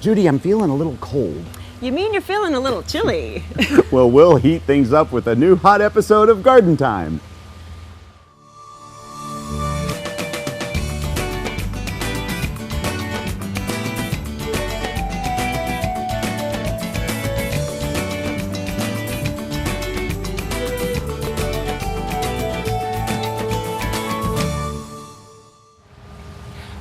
Judy, I'm feeling a little cold. You mean you're feeling a little chilly? Well, we'll heat things up with a new hot episode of Garden Time.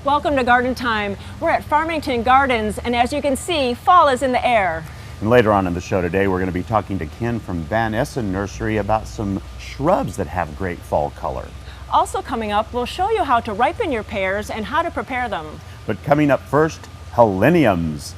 Welcome to Garden Time. We're at Farmington Gardens, and as you can see, fall is in the air. And later on in the show today, we're going to be talking to Ken from Van Essen Nursery about some shrubs that have great fall color. Also coming up, we'll show you how to ripen your pears and how to prepare them. But coming up first, heleniums.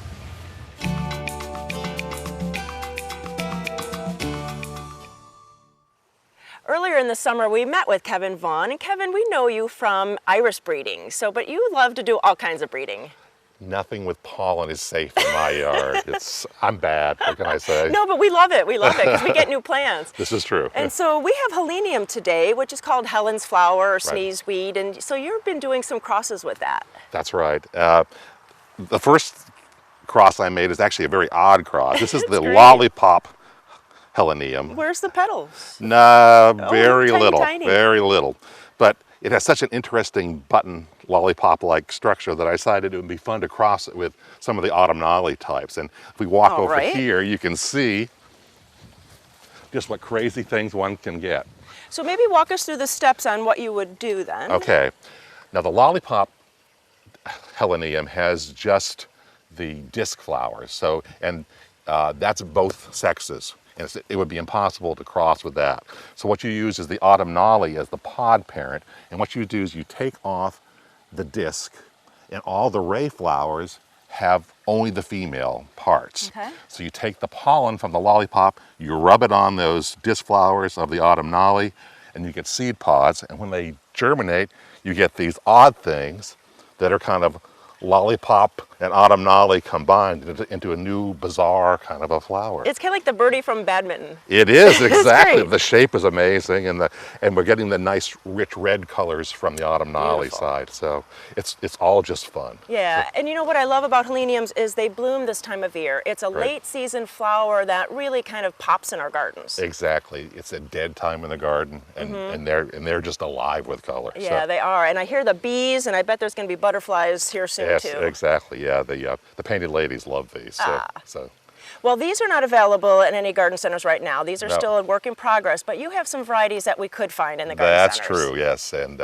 Earlier in the summer, we met with Kevin Vaughn, and Kevin, we know you from iris breeding, but you love to do all kinds of breeding. Nothing with pollen is safe in my yard. I'm bad, what can I say? No, but we love it because we get new plants. This is true. And so we have helenium today, which is called Helen's flower or sneezeweed, and so you've been doing some crosses with that. That's right. The first cross I made is actually a very odd cross. This is the lollipop helenium. Where's the petals? No, very little, tiny. very little. But it has such an interesting button lollipop-like structure that I decided it would be fun to cross it with some of the autumnale types. And if we walk over here, you can see just what crazy things one can get. So maybe walk us through the steps on what you would do then. Okay. Now the lollipop helenium has just the disc flowers. And that's both sexes. And it would be impossible to cross with that. So what you use is the autumnale as the pod parent, and what you do is you take off the disc, and all the ray flowers have only the female parts. Okay. So you take the pollen from the lollipop, you rub it on those disc flowers of the autumnale, and you get seed pods, and when they germinate, you get these odd things that are kind of lollipop and autumnale combined into a new bizarre kind of a flower. It's kind of like the birdie from badminton. It is, exactly. Great. The shape is amazing, and we're getting the nice rich red colors from the autumnale side. So it's all just fun. Yeah, and you know what I love about heleniums is they bloom this time of year. It's a late season flower that really kind of pops in our gardens. Exactly. It's a dead time in the garden, and they're just alive with color. Yeah, they are. And I hear the bees, and I bet there's going to be butterflies here soon too. Yes, exactly. Yeah, the painted ladies love these. So. Well, these are not available in any garden centers right now. These are still a work in progress, but you have some varieties that we could find in the garden That's centers. true, yes, and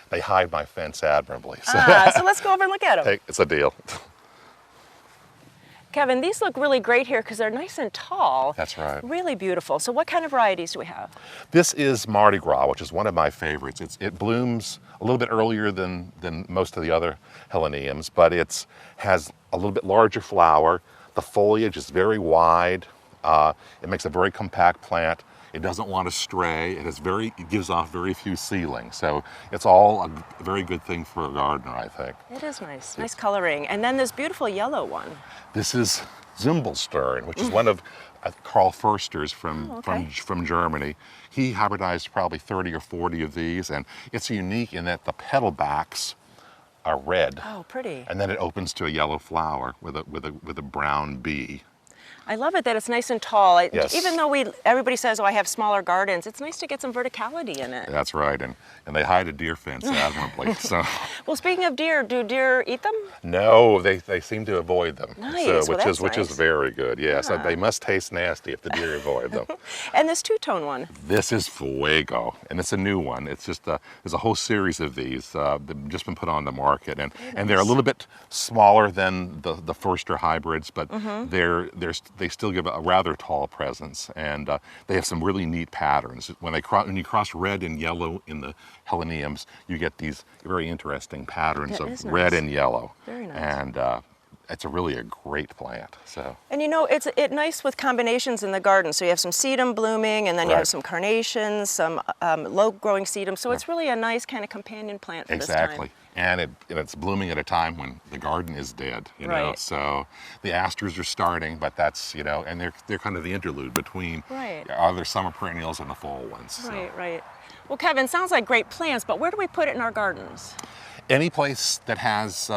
they hide my fence admirably. So, so let's go over and look at them. Hey, it's a deal. Kevin, these look really great here because they're nice and tall. That's right. Really beautiful. So what kind of varieties do we have? This is Mardi Gras, which is one of my favorites. It blooms a little bit earlier than most of the other heleniums, but it has a little bit larger flower. The foliage is very wide. It makes a very compact plant. It doesn't want to stray. It gives off very few seedlings. So it's all a very good thing for a gardener, I think. It is nice. Nice coloring. And then this beautiful yellow one. This is Zimbelstern, which is one of Carl Förster's from Germany. He hybridized probably 30 or 40 of these, and it's unique in that the petal backs are red. Oh, pretty. And then it opens to a yellow flower with a brown bee. I love it that it's nice and tall. Yes. Even though everybody says, oh, I have smaller gardens, it's nice to get some verticality in it. That's right, and they hide a deer fence admirably. So. Well, speaking of deer, do deer eat them? No, they seem to avoid them. Nice. So, which is very good. Yes, Yeah. they must taste nasty if the deer avoid them. And this two-tone one? This is Fuego, and it's a new one. It's just there's a whole series of these that have just been put on the market, and they're a little bit smaller than the Förster hybrids, but they still give a rather tall presence, and they have some really neat patterns. When you cross red and yellow in the heleniums, you get these very interesting patterns of red and yellow. Very nice. And it's really a great plant. So. And you know, it's nice with combinations in the garden. So you have some sedum blooming, and then you have some carnations, some low-growing sedum. So it's really a nice kind of companion plant for this time. Exactly. And it's blooming at a time when the garden is dead, you know. So the asters are starting, but that's, and they're kind of the interlude between other summer perennials and the fall ones. So. Right. Well, Kevin, sounds like great plants, but where do we put it in our gardens? Any place that has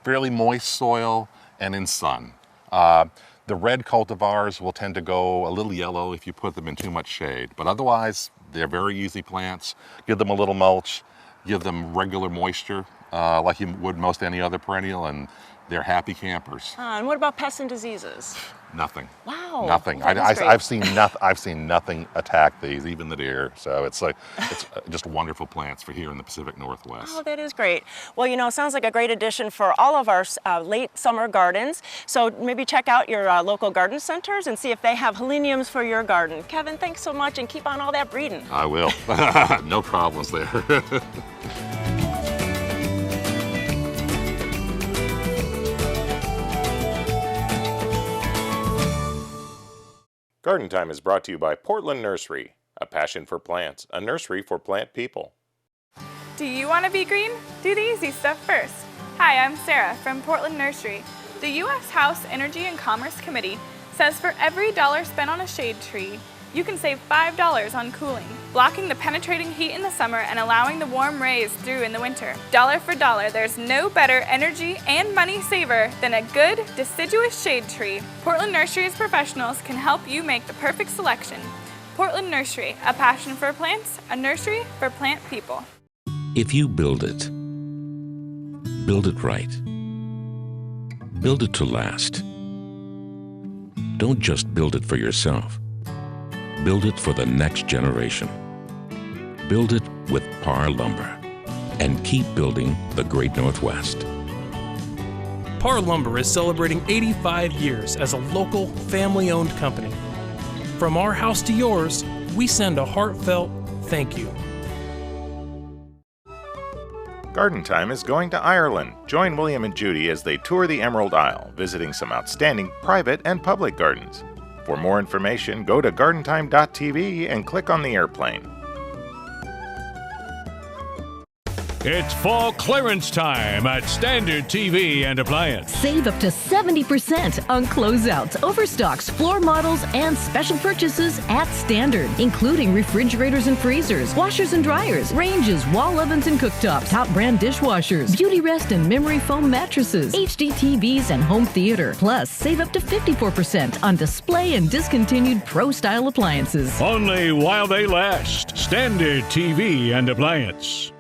fairly moist soil and in sun. The red cultivars will tend to go a little yellow if you put them in too much shade, but otherwise they're very easy plants. Give them a little mulch, give them regular moisture like you would most any other perennial, and they're happy campers. And what about pests and diseases? Nothing. Wow. Nothing. That is I've seen nothing. I've seen nothing attack these, even the deer. So it's just wonderful plants for here in the Pacific Northwest. Oh, that is great. Well, you know, it sounds like a great addition for all of our late summer gardens. So maybe check out your local garden centers and see if they have heleniums for your garden. Kevin, thanks so much, and keep on all that breeding. I will. No problems there. Garden Time is brought to you by Portland Nursery, a passion for plants, a nursery for plant people. Do you want to be green? Do the easy stuff first. Hi, I'm Sarah from Portland Nursery. The U.S. House Energy and Commerce Committee says for every dollar spent on a shade tree, you can save $5 on cooling, blocking the penetrating heat in the summer and allowing the warm rays through in the winter. Dollar for dollar, there's no better energy and money saver than a good, deciduous shade tree. Portland Nursery's professionals can help you make the perfect selection. Portland Nursery, a passion for plants, a nursery for plant people. If you build it right. Build it to last. Don't just build it for yourself. Build it for the next generation. Build it with Par Lumber. And keep building the Great Northwest. Par Lumber is celebrating 85 years as a local, family-owned company. From our house to yours, we send a heartfelt thank you. Garden Time is going to Ireland. Join William and Judy as they tour the Emerald Isle, visiting some outstanding private and public gardens. For more information, go to gardentime.tv and click on the airplane. It's fall clearance time at Standard TV and Appliance. Save up to 70% on closeouts, overstocks, floor models, and special purchases at Standard, including refrigerators and freezers, washers and dryers, ranges, wall ovens and cooktops, top brand dishwashers, beauty rest and memory foam mattresses, HD TVs, and home theater. Plus, save up to 54% on display and discontinued pro-style appliances. Only while they last. Standard TV and Appliance.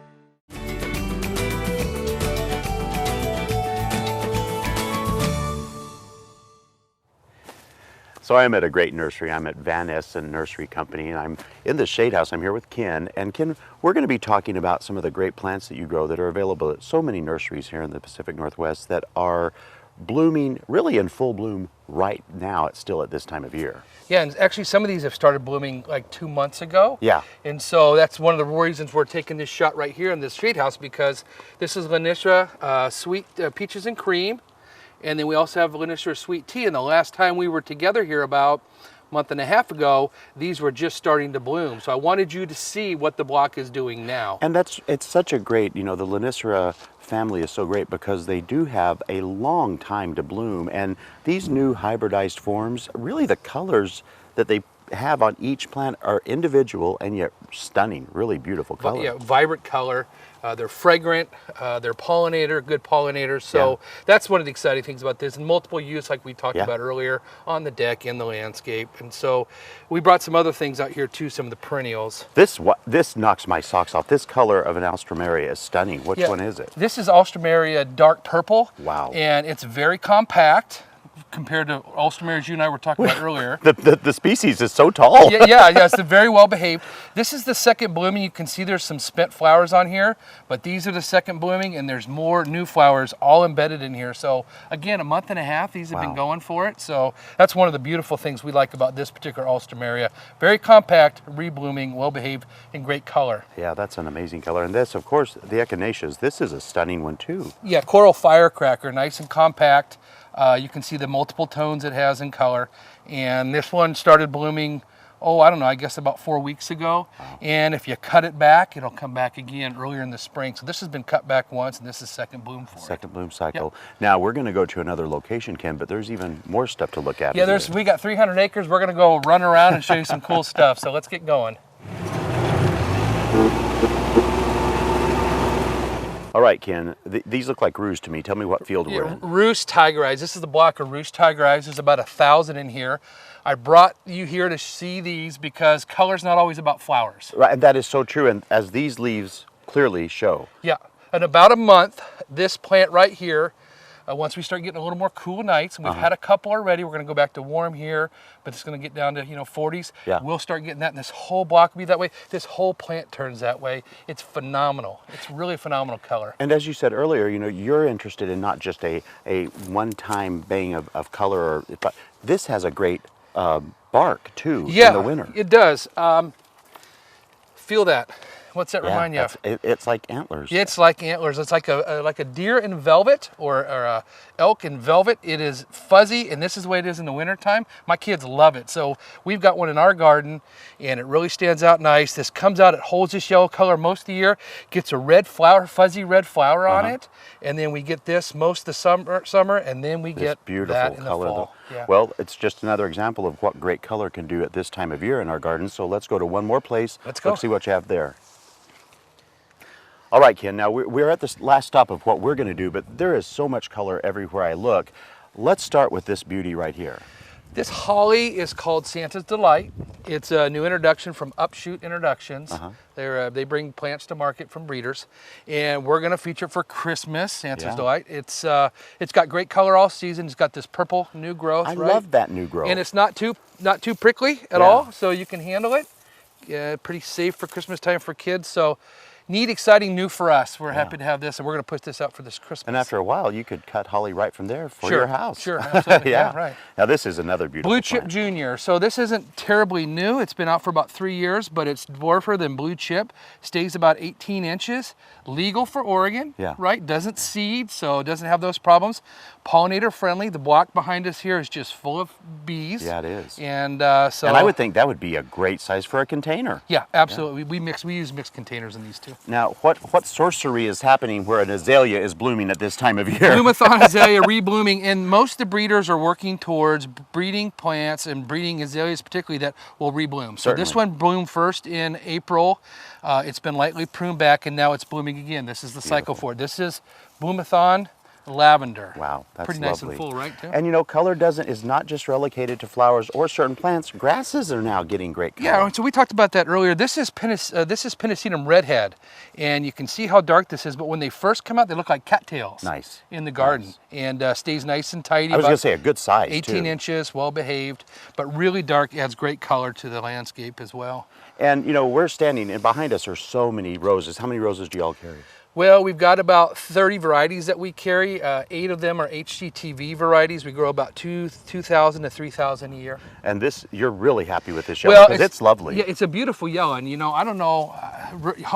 So I'm at a great nursery. I'm at Van Essen Nursery Company, and I'm in the shade house. I'm here with Ken. And Ken, we're going to be talking about some of the great plants that you grow that are available at so many nurseries here in the Pacific Northwest that are blooming really in full bloom right now. It's still at this time of year. Yeah, and actually some of these have started blooming like 2 months ago. Yeah. And so that's one of the reasons we're taking this shot right here in this shade house, because this is Lenisra sweet peaches and cream. And then we also have Lenisra sweet tea. And the last time we were together here about a month and a half ago, these were just starting to bloom. So I wanted you to see what the block is doing now. And it's such a great, you know, the Lenisra family is so great because they do have a long time to bloom. And these new hybridized forms, really the colors that they have on each plant are individual and yet stunning, really beautiful color. Yeah, vibrant color. They're fragrant, they're good pollinators. So that's one of the exciting things about this, and multiple use like we talked about earlier on the deck, in the landscape. And so we brought some other things out here too, some of the perennials. This knocks my socks off. This color of an alstroemeria is stunning. Which one is it? This is alstroemeria dark purple. Wow. And it's very compact compared to alstroemerias you and I were talking about earlier. The species is so tall. yeah, it's very well behaved. This is the second blooming. You can see there's some spent flowers on here, but these are the second blooming, and there's more new flowers all embedded in here. So again, a month and a half, these have been going for it. So that's one of the beautiful things we like about this particular alstroemeria. Very compact, reblooming, well behaved, and great color. Yeah, that's an amazing color. And this, of course, the echinaceas, this is a stunning one too. Yeah, coral firecracker, nice and compact. You can see the multiple tones it has in color. And this one started blooming, I don't know, I guess about 4 weeks ago. Wow. And if you cut it back, it'll come back again earlier in the spring. So this has been cut back once, and this is second bloom for it. Second bloom cycle. Yep. Now we're going to go to another location, Ken, but there's even more stuff to look at. Yeah, we got 300 acres. We're going to go run around and show you some cool stuff. So let's get going. All right, Ken, these look like ruse to me. Tell me what field we're in. Ruse tiger eyes. This is the block of ruse tiger eyes. There's about 1,000 in here. I brought you here to see these because color's not always about flowers. Right, and that is so true, and as these leaves clearly show. Yeah, in about a month, this plant right here, once we start getting a little more cool nights, and we've had a couple already, we're going to go back to warm here, but it's going to get down to 40s. Yeah. We'll start getting that, and this whole block will be that way. This whole plant turns that way. It's phenomenal. It's really a phenomenal color. And as you said earlier, you're interested in not just a one-time bang of color, but this has a great bark too in the winter. It does. Feel that. What's that remind you of? It's like antlers. It's like antlers. It's like a deer in velvet or a elk in velvet. It is fuzzy, and this is the way it is in the wintertime. My kids love it. So we've got one in our garden, and it really stands out nice. This comes out, it holds this yellow color most of the year, gets a red flower, fuzzy red flower on it, and then we get this most of the summer, and then we get beautiful that in color. the fall. Yeah. Well, it's just another example of what great color can do at this time of year in our garden. So let's go to one more place. Let's go. Let's see what you have there. All right, Ken, now we're at the last stop of what we're going to do, but there is so much color everywhere I look. Let's start with this beauty right here. This holly is called Santa's Delight. It's a new introduction from Upshoot Introductions. They bring plants to market from breeders, and we're going to feature it for Christmas. Santa's Delight. It's got great color all season. It's got this purple new growth. I love that new growth, and it's not too prickly at all, so you can handle it. Pretty safe for Christmas time for kids. So. Neat, exciting, new for us. We're happy to have this, and we're going to put this out for this Christmas. And after a while, you could cut holly right from there for your house. Sure, absolutely. yeah, right. Now this is another beautiful Blue Chip plant. Junior. So this isn't terribly new. It's been out for about 3 years, but it's dwarfer than Blue Chip. Stays about 18 inches. Legal for Oregon, right? Doesn't seed, so it doesn't have those problems. Pollinator friendly. The block behind us here is just full of bees. Yeah, it is. And so. And I would think that would be a great size for a container. Yeah, absolutely. We use mixed containers in these too. Now, what sorcery is happening where an azalea is blooming at this time of year? Bloomathon azalea reblooming, and most of the breeders are working towards breeding plants and breeding azaleas particularly that will rebloom. So this one bloomed first in April. It's been lightly pruned back, and now it's blooming again. This is the cycle for it. This is Bloomathon lavender. Wow, that's pretty lovely. Nice and full, right? Too? And color is not just relegated to flowers or certain plants. Grasses are now getting great color. Yeah, so we talked about that earlier. This is Pennisetum redhead, and you can see how dark this is. But when they first come out, they look like cattails. Nice. In the garden, and stays nice and tidy. I was going to say a good size. 18 inches, well behaved, but really dark. Adds great color to the landscape as well. And we're standing, and behind us are so many roses. How many roses do y'all carry? Well, we've got about 30 varieties that we carry. 8 of them are HGTV varieties. We grow about 2,000 to 3,000 a year. And this, you're really happy with this yellow, because it's lovely. Yeah, it's a beautiful yellow. And I don't know,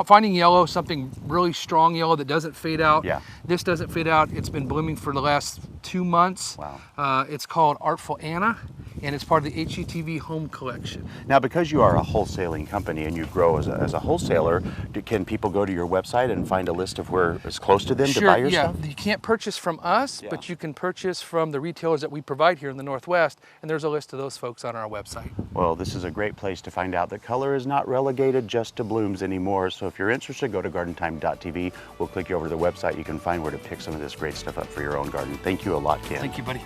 finding yellow, something really strong yellow that doesn't fade out. Yeah. This doesn't fade out. It's been blooming for the last 2 months. Wow. It's called Artful Anna, and it's part of the HGTV Home Collection. Now, because you are a wholesaling company and you grow as a wholesaler, can people go to your website and find a list of where it's close to them to buy your stuff? You can't purchase from us, but you can purchase from the retailers that we provide here in the Northwest, and there's a list of those folks on our website. Well, this is a great place to find out that color is not relegated just to blooms anymore. So if you're interested, go to gardentime.tv. We'll click you over to the website. You can find where to pick some of this great stuff up for your own garden. Thank you a lot, Ken. Thank you, buddy.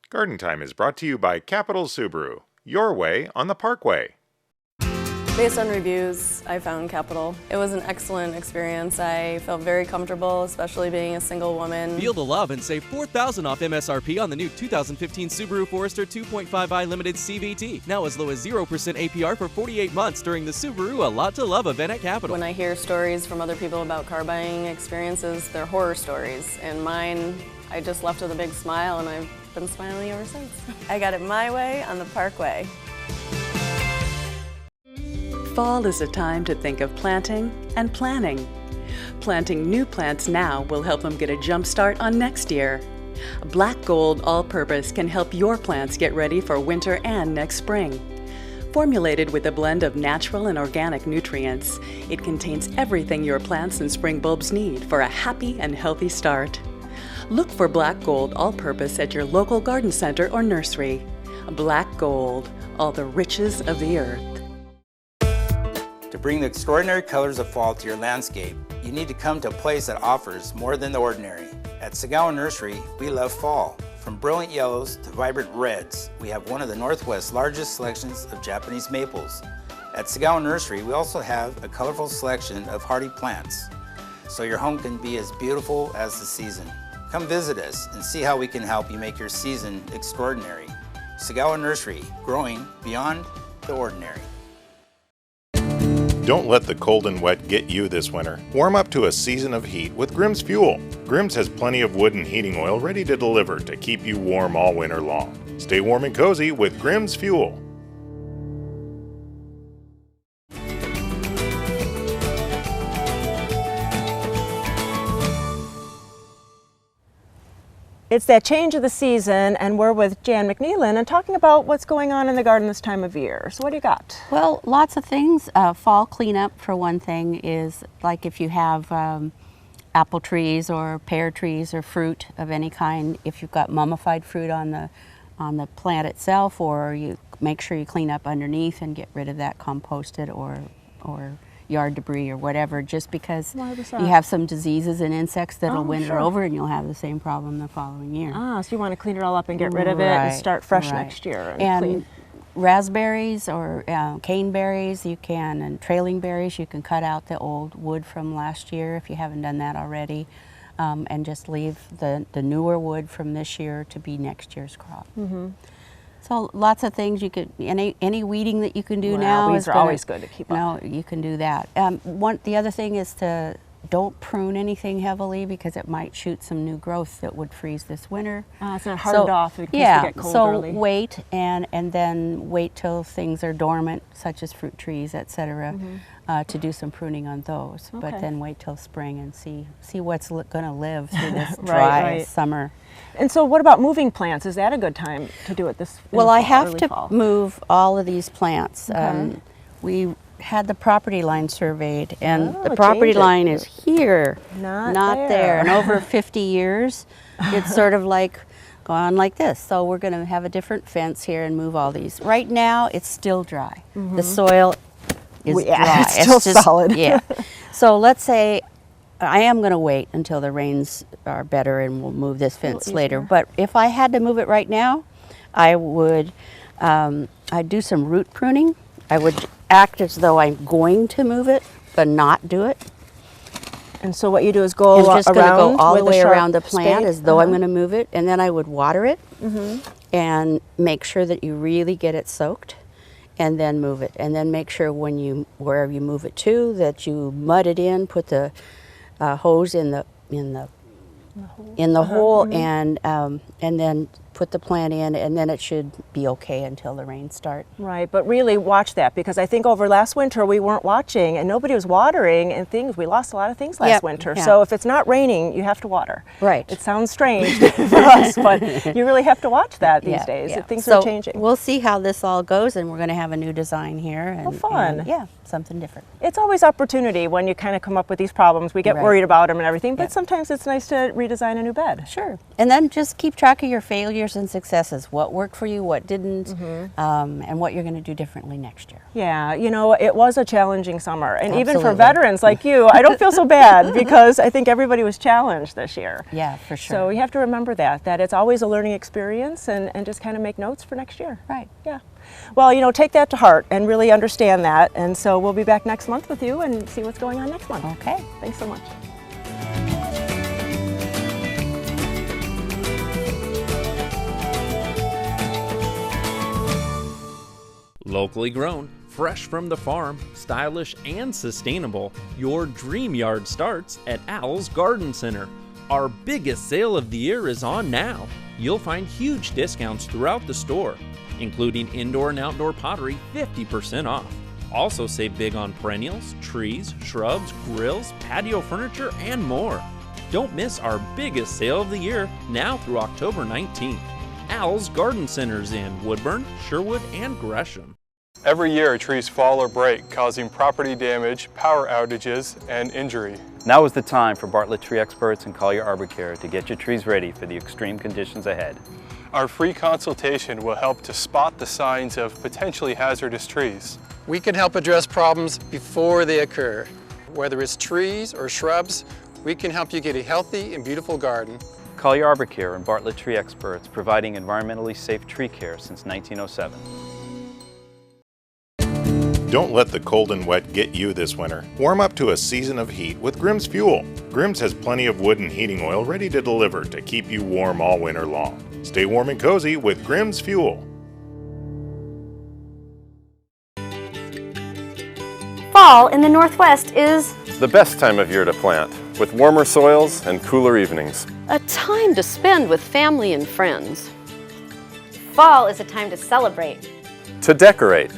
Garden Time is brought to you by Capital Subaru, your way on the Parkway. Based on reviews, I found Capital. It was an excellent experience. I felt very comfortable, especially being a single woman. Feel the love and save $4,000 off MSRP on the new 2015 Subaru Forester 2.5i Limited CVT. Now as low as 0% APR for 48 months during the Subaru A Lot to Love event at Capital. When I hear stories from other people about car buying experiences, they're horror stories. And mine, I just left with a big smile, and I've been smiling ever since. I got it my way on the Parkway. Fall is a time to think of planting and planning. Planting new plants now will help them get a jump start on next year. Black Gold All-Purpose can help your plants get ready for winter and next spring. Formulated with a blend of natural and organic nutrients, it contains everything your plants and spring bulbs need for a happy and healthy start. Look for Black Gold All-Purpose at your local garden center or nursery. Black gold, all the riches of the earth. To bring the extraordinary colors of fall to your landscape, you need to come to a place that offers more than the ordinary. At Sagawa Nursery, we love fall. From brilliant yellows to vibrant reds, we have one of the Northwest's largest selections of Japanese maples. At Sagawa Nursery, we also have a colorful selection of hardy plants, so your home can be as beautiful as the season. Come visit us and see how we can help you make your season extraordinary. Sagawa Nursery, growing beyond the ordinary. Don't let the cold and wet get you this winter. Warm up to a season of heat with Grimm's Fuel. Grimm's has plenty of wood and heating oil ready to deliver to keep you warm all winter long. Stay warm and cozy with Grimm's Fuel. It's that change of the season, and we're with Jan McNeilin and talking about what's going on in the garden this time of year. So what do you got? Well, lots of things. Fall cleanup, for one thing, is like if you have apple trees or pear trees or fruit of any kind, if you've got mummified fruit on the plant itself, or you make sure you clean up underneath and get rid of that composted or yard debris or whatever, just because you have some diseases and insects that'll winter over, and you'll have the same problem the following year. Ah, so you want to clean it all up and get rid of it and start fresh next year. And clean. Raspberries or caneberries, you can, and trailing berries, you can cut out the old wood from last year if you haven't done that already, and just leave the newer wood from this year to be next year's crop. So lots of things you could, any weeding that you can do now. Weeds are always good to keep up. You can do that. The other thing is to don't prune anything heavily, because it might shoot some new growth that would freeze this winter. It's not hardened off in case they get cold early. So wait, and then wait till things are dormant, such as fruit trees, etc., to do some pruning on those. But then wait till spring and see what's going to live through this dry summer. And so what about moving plants? Is that a good time to do it this Well, I have early to fall? move all of these plants. We had the property line surveyed, and the property line is here, not there. And over 50 years, it's sort of like gone like this. So we're going to have a different fence here and move all these. Right now, it's still dry. The soil is dry. It's still solid. Yeah. So let's say I am going to wait until the rains are better, and we'll move this fence later. But if I had to move it right now, I would I'd do some root pruning. I would act as though I'm going to move it, but not do it. And so what you do is go I'm just going to go all the way around the plant spade? as though I'm going to move it, and then I would water it and make sure that you really get it soaked, and then move it. And then make sure wherever you move it to, that you mud it in, put the hose in the hole, and then put the plant in, and then it should be okay until the rains start. Right, but really watch that, because I think over last winter we weren't watching and nobody was watering, and we lost a lot of things last winter. So if it's not raining, you have to water. Right. It sounds strange for us, but you really have to watch that these days. Things are changing. We'll see how this all goes, and we're going to have a new design here. And, fun. And, something different. It's always opportunity when you kind of come up with these problems. We get worried about them and everything, but sometimes it's nice to redesign a new bed. Sure. And then just keep track of your failures and successes. What worked for you, what didn't, and what you're going to do differently next year. Yeah, it was a challenging summer. And even for veterans like you, I don't feel so bad, because I think everybody was challenged this year. Yeah, for sure. So you have to remember that it's always a learning experience, and just kind of make notes for next year. Right. Yeah. Well, take that to heart and really understand that. And so we'll be back next month with you and see what's going on next month. Okay. Thanks so much. Locally grown, fresh from the farm, stylish and sustainable, your dream yard starts at Al's Garden Center. Our biggest sale of the year is on now. You'll find huge discounts throughout the store, including indoor and outdoor pottery 50% off. Also save big on perennials, trees, shrubs, grills, patio furniture, and more. Don't miss our biggest sale of the year, now through October 19th. Al's Garden Centers in Woodburn, Sherwood, and Gresham. Every year, trees fall or break, causing property damage, power outages, and injury. Now is the time for Bartlett Tree Experts and Collier Arbor Care to get your trees ready for the extreme conditions ahead. Our free consultation will help to spot the signs of potentially hazardous trees. We can help address problems before they occur. Whether it's trees or shrubs, we can help you get a healthy and beautiful garden. Call your Arbor Care and Bartlett Tree experts, providing environmentally safe tree care since 1907. Don't let the cold and wet get you this winter. Warm up to a season of heat with Grimm's Fuel. Grimm's has plenty of wood and heating oil ready to deliver to keep you warm all winter long. Stay warm and cozy with Grimm's Fuel. Fall in the Northwest is the best time of year to plant, with warmer soils and cooler evenings. A time to spend with family and friends. Fall is a time to celebrate. To decorate.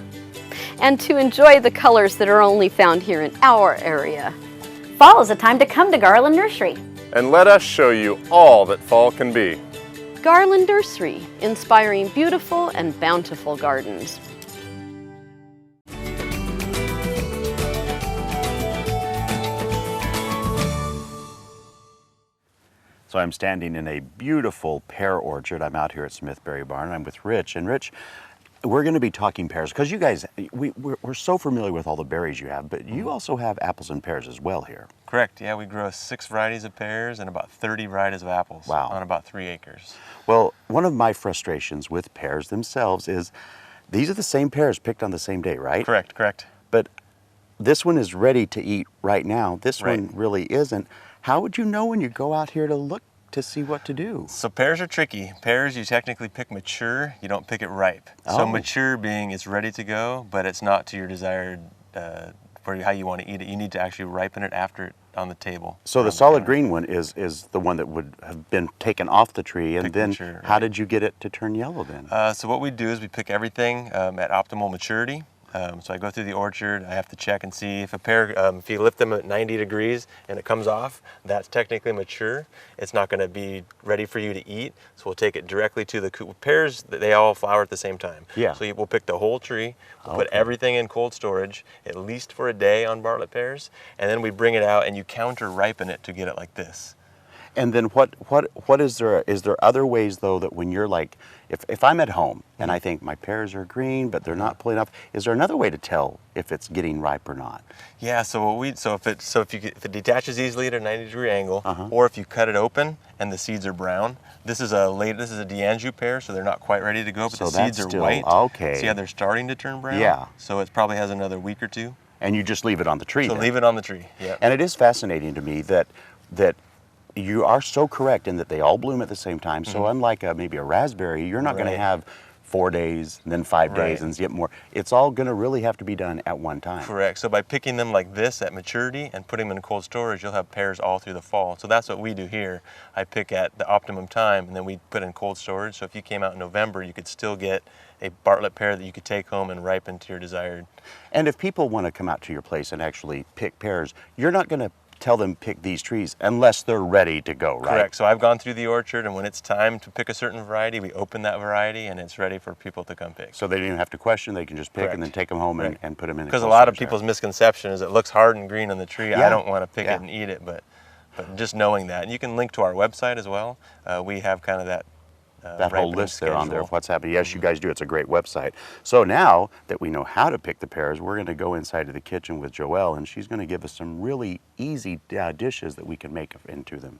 And to enjoy the colors that are only found here in our area. Fall is a time to come to Garland Nursery. And let us show you all that fall can be. Garland Nursery, inspiring beautiful and bountiful gardens. So I'm standing in a beautiful pear orchard. I'm out here at Smithberry Barn. I'm with Rich. And Rich, we're going to be talking pears because you guys, we're so familiar with all the berries you have, but you also have apples and pears as well here. Correct. Yeah, we grow 6 varieties of pears and about 30 varieties of apples. Wow. On about 3 acres. Well, one of my frustrations with pears themselves is these are the same pears picked on the same day, right? Correct, correct. But this one is ready to eat right now. This one really isn't. How would you know when you go out here to look to see what to do? So pears are tricky. Pears you technically pick mature, you don't pick it ripe. So mature being it's ready to go, but it's not to your desired, for how you want to eat it. You need to actually ripen it after it's on the table. So the solid green one is the one that would have been taken off the tree, and then mature, how did you get it to turn yellow then? So what we do is we pick everything at optimal maturity. So I go through the orchard, I have to check and see if a pear, if you lift them at 90 degrees and it comes off, that's technically mature. It's not going to be ready for you to eat, so we'll take it directly to the pears. They all flower at the same time. Yeah. So we'll pick the whole tree, we'll put everything in cold storage, at least for a day on Bartlett pears, and then we bring it out and you counter ripen it to get it like this. And then what is there other ways though that when you're like, if I'm at home and I think my pears are green but they're not pulling off, is there another way to tell if it's getting ripe or not? Yeah, so if it detaches easily at a 90-degree angle, or if you cut it open and the seeds are brown, this is a D'Anjou pear, so they're not quite ready to go, but So the seeds that's are white. okay. See how they're starting to turn brown? Yeah. So it probably has another week or two. And you just leave it on the tree. So then. leave it on the tree. Yeah. And it is fascinating to me that you are so correct in that they all bloom at the same time. So unlike maybe a raspberry, you're not going to have 4 days, and then 5 days, and get more. It's all going to really have to be done at one time. Correct. So by picking them like this at maturity and putting them in cold storage, you'll have pears all through the fall. So that's what we do here. I pick at the optimum time, and then we put in cold storage. So if you came out in November, you could still get a Bartlett pear that you could take home and ripen to your desired. And if people want to come out to your place and actually pick pears, you're not going to tell them pick these trees unless they're ready to go, right? Correct. So I've gone through the orchard, and when it's time to pick a certain variety, we open that variety and it's ready for people to come pick. So they don't even have to question, they can just pick and then take them home and put them in. Because a lot of people's misconception is it looks hard and green on the tree. Yeah. I don't want to pick it and eat it, but just knowing that. And you can link to our website as well. We have kind of that whole list there on there of what's happening. Yes, you guys do. It's a great website. So now that we know how to pick the pears, we're going to go inside to the kitchen with Joelle, and she's going to give us some really easy dishes that we can make into them.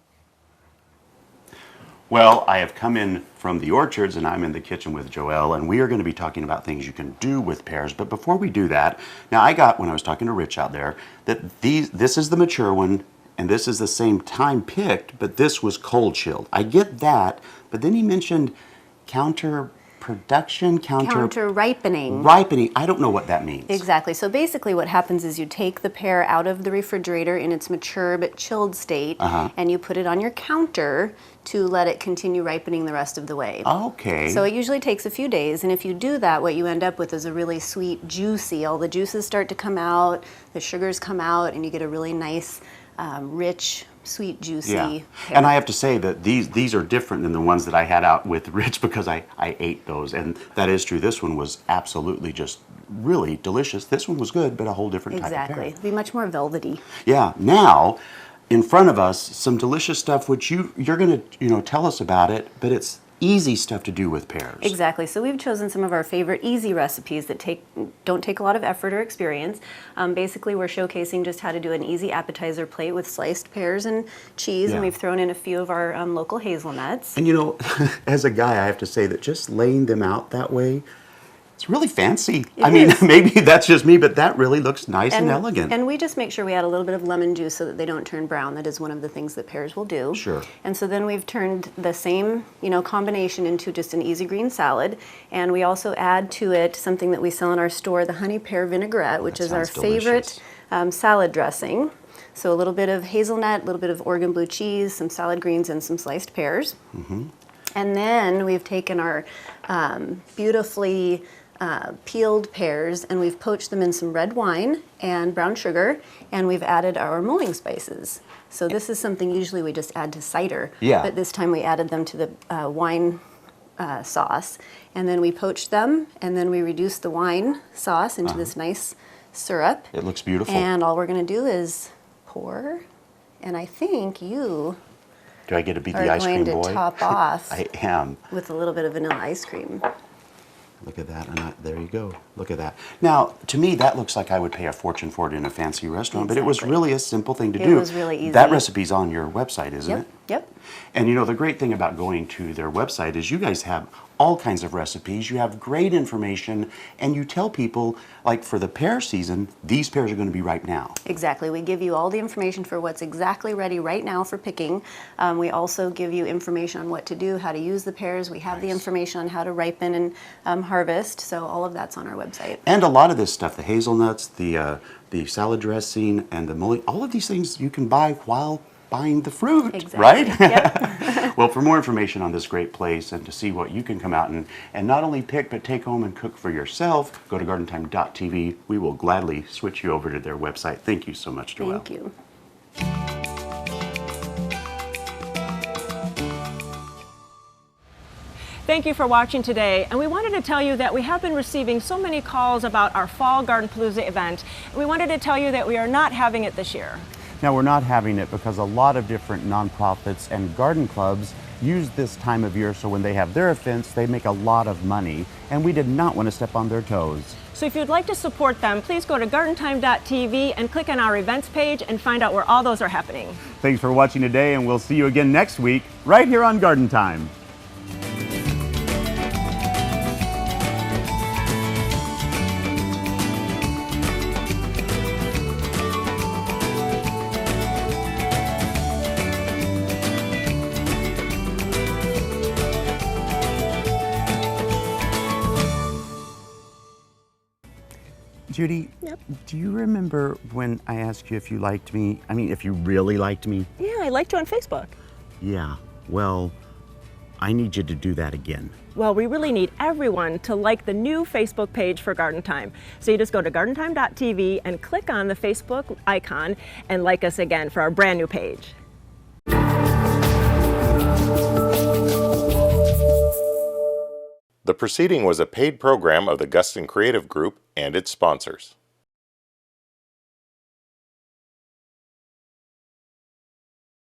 Well, I have come in from the orchards, and I'm in the kitchen with Joelle, and we are going to be talking about things you can do with pears. But before we do that, now I got, when I was talking to Rich out there, that this is the mature one, and this is the same time picked, but this was cold chilled. I get that, but then he mentioned counter ripening. Ripening. I don't know what that means. Exactly. So basically what happens is you take the pear out of the refrigerator in its mature but chilled state, and you put it on your counter to let it continue ripening the rest of the way. Okay. So it usually takes a few days, and if you do that, what you end up with is a really sweet, juicy, all the juices start to come out, the sugars come out, and you get a really nice, rich, sweet, juicy pear. And I have to say that these are different than the ones that I had out with Rich because I ate those, and that is true. This one was absolutely just really delicious. This one was good, but a whole different type of pear. Exactly. It'd be much more velvety. Yeah. Now, in front of us, some delicious stuff which you're going to tell us about it, but it's easy stuff to do with pears. Exactly. So we've chosen some of our favorite easy recipes that don't take a lot of effort or experience. Basically, we're showcasing just how to do an easy appetizer plate with sliced pears and cheese, and we've thrown in a few of our local hazelnuts. And you know, as a guy, I have to say that just laying them out that way, it's really fancy. I mean, maybe that's just me, but that really looks nice and elegant. And we just make sure we add a little bit of lemon juice so that they don't turn brown. That is one of the things that pears will do. Sure. And so then we've turned the same, combination into just an easy green salad. And we also add to it something that we sell in our store, the honey pear vinaigrette, which is our favorite salad dressing. So a little bit of hazelnut, a little bit of Oregon blue cheese, some salad greens, and some sliced pears. And then we've taken our beautifully peeled pears, and we've poached them in some red wine and brown sugar, and we've added our mulling spices. So this is something usually we just add to cider, but this time we added them to the wine sauce, and then we poached them, and then we reduced the wine sauce into this nice syrup. It looks beautiful. And all we're going to do is pour, and I think you do I get to be the ice cream boy? Are going to top off I am. with a little bit of vanilla ice cream. Look at that, and there you go. Look at that. Now, to me, that looks like I would pay a fortune for it in a fancy restaurant, but it was really a simple thing to do. It was really easy. That recipe's on your website, isn't it? Yep. And you know, the great thing about going to their website is you guys have all kinds of recipes, you have great information, and you tell people, like for the pear season, these pears are going to be ripe now. Exactly. We give you all the information for what's exactly ready right now for picking. We also give you information on what to do, how to use the pears. We have the information on how to ripen and harvest, so all of that's on our website. And a lot of this stuff, the hazelnuts, the salad dressing, and the mulling, all of these things you can buy while buying the fruit, right? Yep. Well, for more information on this great place and to see what you can come out and not only pick, but take home and cook for yourself, go to gardentime.tv. We will gladly switch you over to their website. Thank you so much, Joelle. Thank you. Thank you for watching today, and we wanted to tell you that we have been receiving so many calls about our Fall Garden Palooza event, and we wanted to tell you that we are not having it this year. Now, we're not having it because a lot of different nonprofits and garden clubs use this time of year, so when they have their events, they make a lot of money, and we did not want to step on their toes. So if you'd like to support them, please go to gardentime.tv and click on our events page and find out where all those are happening. Thanks for watching today, and we'll see you again next week, right here on Garden Time. Judy, do you remember when I asked you if you liked me? I mean, if you really liked me? Yeah, I liked you on Facebook. Yeah, well, I need you to do that again. Well, we really need everyone to like the new Facebook page for Garden Time. So you just go to gardentime.tv and click on the Facebook icon and like us again for our brand new page. The proceeding was a paid program of the Guston Creative Group and its sponsors.